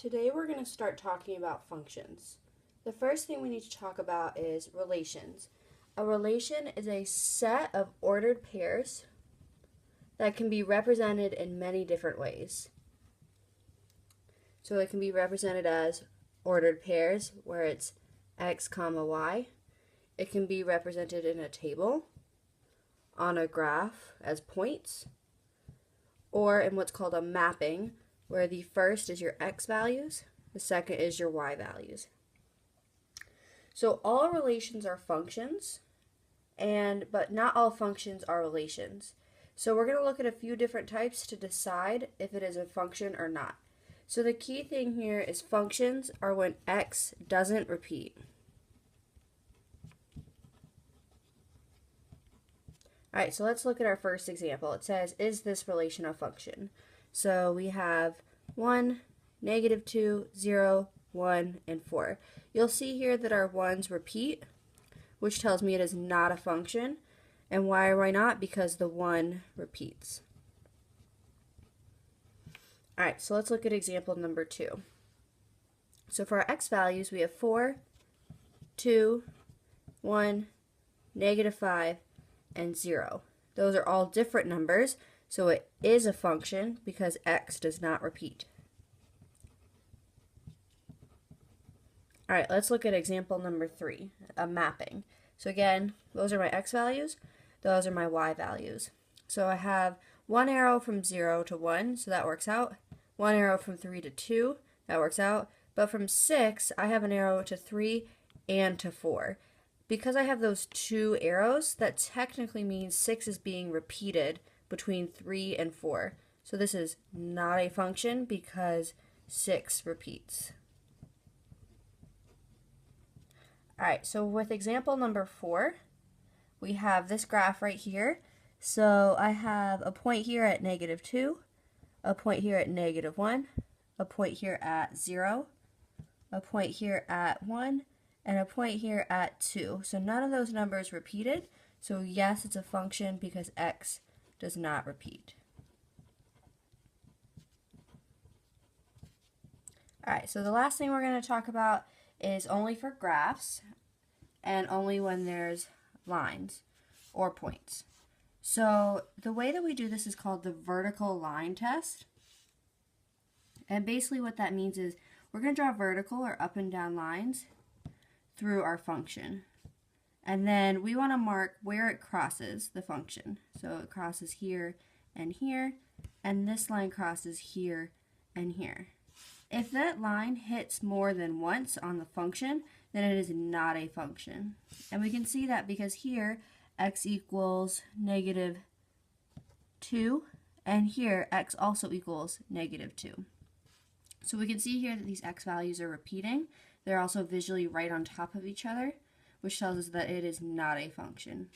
Today we're going to start talking about functions. The first thing we need to talk about is relations. A relation is a set of ordered pairs that can be represented in many different ways. So it can be represented as ordered pairs where it's x comma y. It can be represented in a table, on a graph as points, or in what's called a mapping, where the first is your x values, the second is your y values. So all relations are functions, but not all functions are relations. So we're going to look at a few different types to decide if it is a function or not. So the key thing here is functions are when x doesn't repeat. Alright, so let's look at our first example. It says, is this relation a function? So we have 1, -2, 0, 1, and 4. You'll see here that our 1's repeat, which tells me it is not a function. And why or why not? Because the 1 repeats. Alright, so let's look at example number 2. So for our x values, we have 4, 2, 1, -5, and 0. Those are all different numbers, so it is a function because x does not repeat. Alright, let's look at example number 3, a mapping. So again, those are my x values, those are my y values. So I have one arrow from 0 to 1, so that works out. One arrow from 3 to 2, that works out. But from 6, I have an arrow to 3 and to 4. Because I have those two arrows, that technically means 6 is being repeated between 3 and 4. So this is not a function because 6 repeats. Alright, so with example number 4, we have this graph right here. So I have a point here at -2, a point here at -1, a point here at 0, a point here at 1, and a point here at 2. So none of those numbers repeated. So yes, it's a function because x does not repeat. Alright, so the last thing we're going to talk about is only for graphs and only when there's lines or points. So the way that we do this is called the vertical line test. And basically what that means is we're going to draw vertical or up and down lines through our function. And then we want to mark where it crosses the function. So it crosses here, and this line crosses here and here. If that line hits more than once on the function, then it is not a function. And we can see that because here x equals -2, and here x also equals -2. So we can see here that these x values are repeating. They're also visually right on top of each other, which tells us that it is not a function.